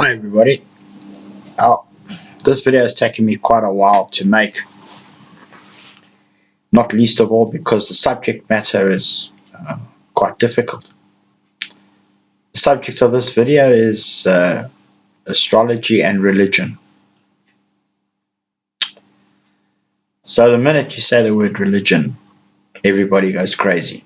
Hi everybody. Oh, this video has taken me quite a while to make, not least of all because the subject matter is quite difficult. The subject of this video is astrology and religion. So the minute you say the word religion, everybody goes crazy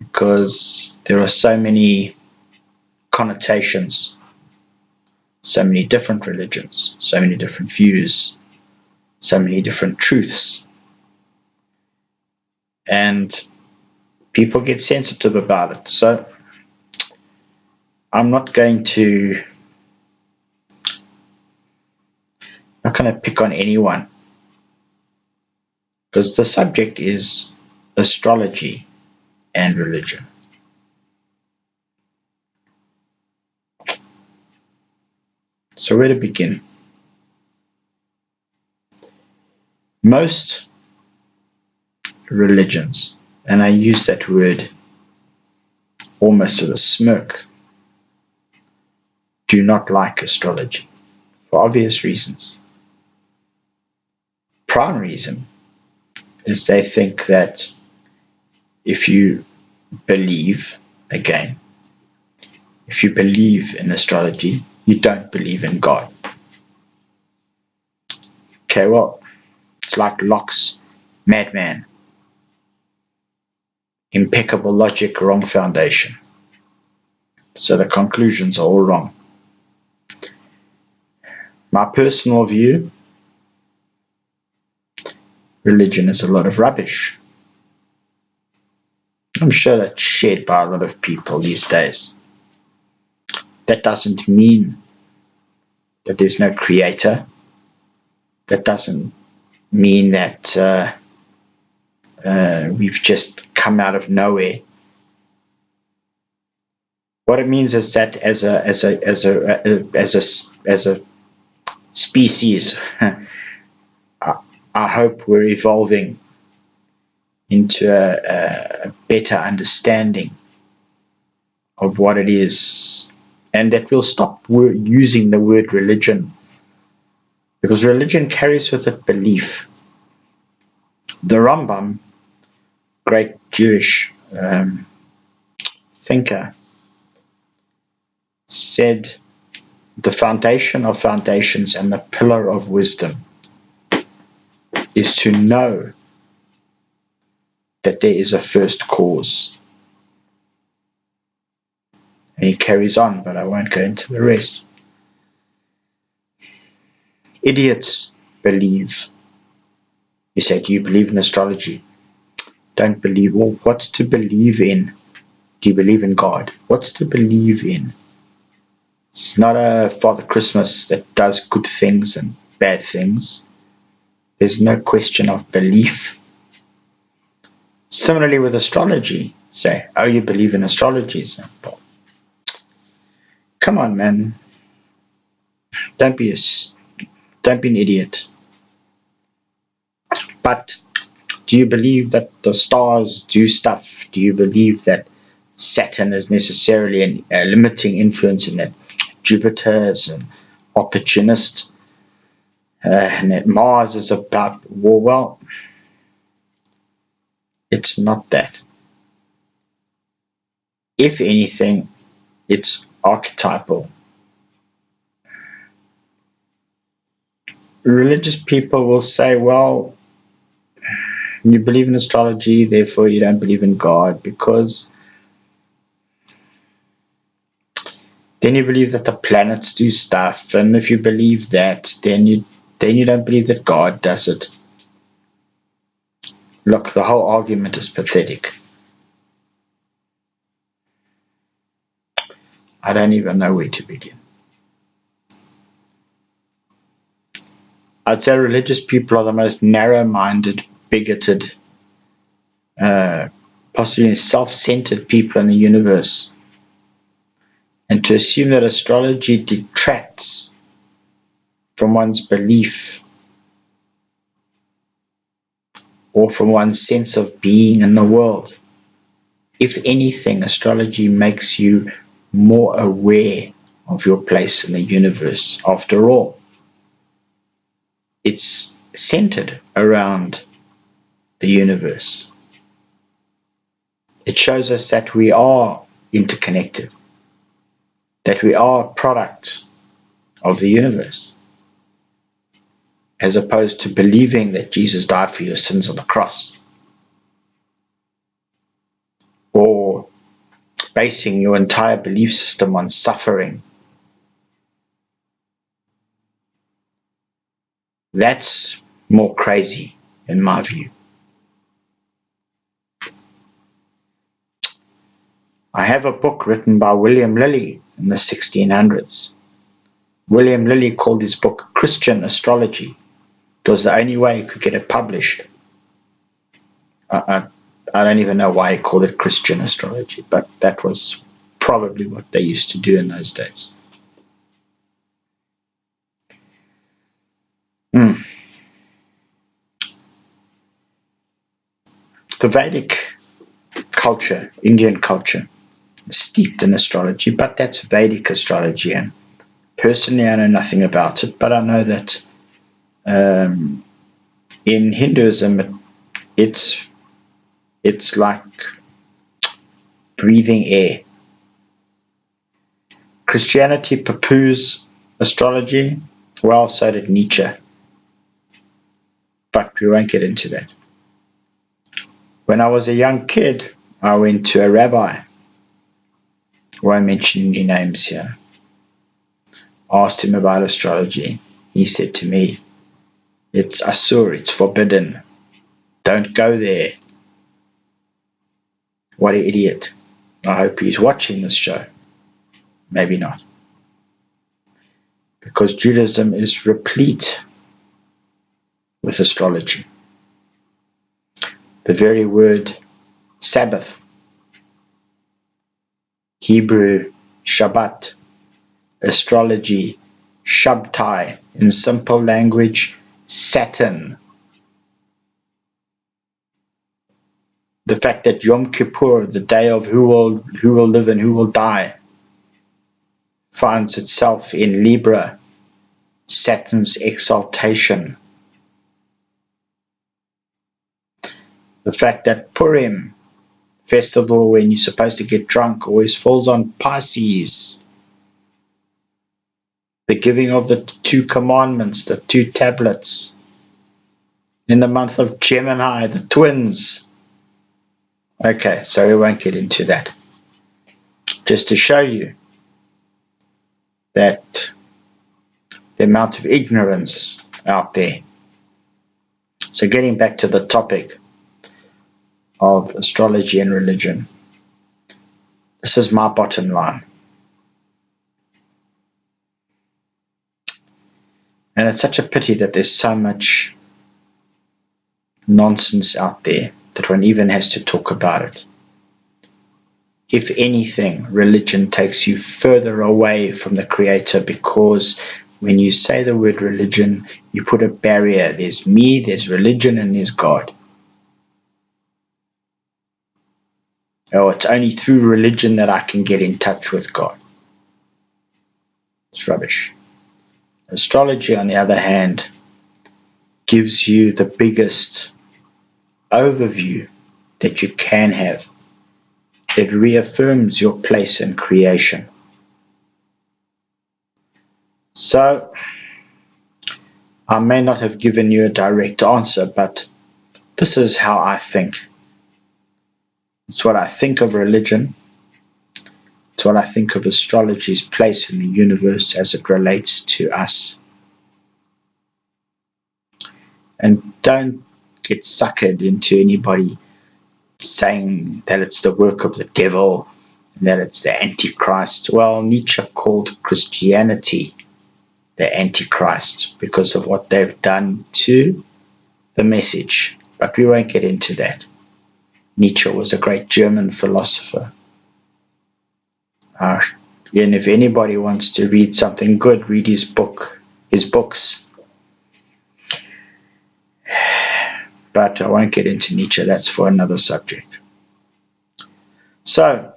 because there are so many connotations, so many different religions, so many different views, so many different truths. And people get sensitive about it. So I'm not going to pick on anyone because the subject is astrology and religion. So where to begin? Most religions, and I use that word almost with a smirk, do not like astrology for obvious reasons. Prime reason is they think that if you believe in astrology, you don't believe in God. Okay, well, it's like Locke's madman. Impeccable logic, wrong foundation. So the conclusions are all wrong. My personal view, religion is a lot of rubbish. I'm sure that's shared by a lot of people these days. That doesn't mean that there's no creator. That doesn't mean that we've just come out of nowhere. What it means is that as a species, I hope we're evolving into a better understanding of what it is, and that we'll stop using the word religion, because religion carries with it belief. The Rambam, great Jewish thinker, said the foundation of foundations and the pillar of wisdom is to know that there is a first cause. And he carries on, but I won't go into the rest. Idiots believe. You say, do you believe in astrology? Don't believe. Well, what's to believe in? Do you believe in God? What's to believe in? It's not a Father Christmas that does good things and bad things. There's no question of belief. Similarly with astrology. Say, oh, you believe in astrology? So, come on, man. Don't be an idiot. But do you believe that the stars do stuff? Do you believe that Saturn is necessarily a limiting influence, and that Jupiter is an opportunist, and that Mars is about war? Well, it's not that. If anything, it's archetypal. Religious people will say, well, you believe in astrology, therefore you don't believe in God, because then you believe that the planets do stuff, and if you believe that, then you don't believe that God does it. Look, the whole argument is pathetic. I don't even know where to begin. I'd say religious people are the most narrow-minded, bigoted, possibly self-centered people in the universe. And to assume that astrology detracts from one's belief or from one's sense of being in the world. If anything, astrology makes you more aware of your place in the universe. After all, it's centered around the universe. It shows us that we are interconnected, that we are a product of the universe, as opposed to believing that Jesus died for your sins on the cross, or basing your entire belief system on suffering. That's more crazy, in my view. I have a book written by William Lilly in the 1600s. William Lilly called his book Christian Astrology. It was the only way he could get it published. I don't even know why he called it Christian Astrology, but that was probably what they used to do in those days. The Vedic culture, Indian culture, is steeped in astrology, but that's Vedic astrology, and personally I know nothing about it, but I know that in Hinduism it's like breathing air. Christianity poo-poos astrology, well, so did Nietzsche, but we won't get into that. When I was a young kid, I went to a rabbi, won't mention any names here, asked him about astrology. He said to me, it's asur, it's forbidden, don't go there. What an idiot. I hope he's watching this show. Maybe not. Because Judaism is replete with astrology. The very word Sabbath, Hebrew Shabbat, astrology Shabtai, in simple language Saturn. The fact that Yom Kippur, the day of who will live and who will die, finds itself in Libra, Saturn's exaltation. The fact that Purim, festival when you're supposed to get drunk, always falls on Pisces. The giving of the 2 commandments, the 2 tablets, in the month of Gemini, the twins. Okay, so we won't get into that. Just to show you that the amount of ignorance out there. So getting back to the topic of astrology and religion, this is my bottom line. And it's such a pity that there's so much nonsense out there that one even has to talk about it. If anything, religion takes you further away from the Creator, because when you say the word religion, you put a barrier. There's me, there's religion, and there's God. Oh, it's only through religion that I can get in touch with God. It's rubbish. Astrology, on the other hand, gives you the biggest overview that you can have. It reaffirms your place in creation. So, I may not have given you a direct answer, but this is how I think. It's what I think of religion. It's what I think of astrology's place in the universe as it relates to us. And don't get suckered into anybody saying that it's the work of the devil and that it's the Antichrist. Well, Nietzsche called Christianity the Antichrist because of what they've done to the message. But we won't get into that. Nietzsche was a great German philosopher. And if anybody wants to read something good, read his books. But I won't get into Nietzsche. That's for another subject. So,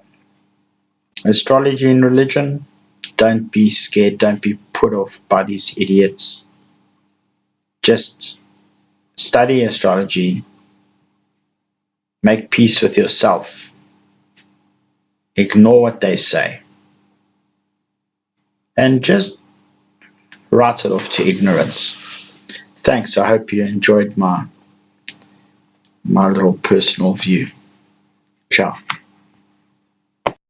astrology and religion Don't be scared. Don't be put off by these idiots. Just study astrology. Make peace with yourself. Ignore what they say. And just write it off to ignorance. Thanks. I hope you enjoyed my little personal view. Ciao.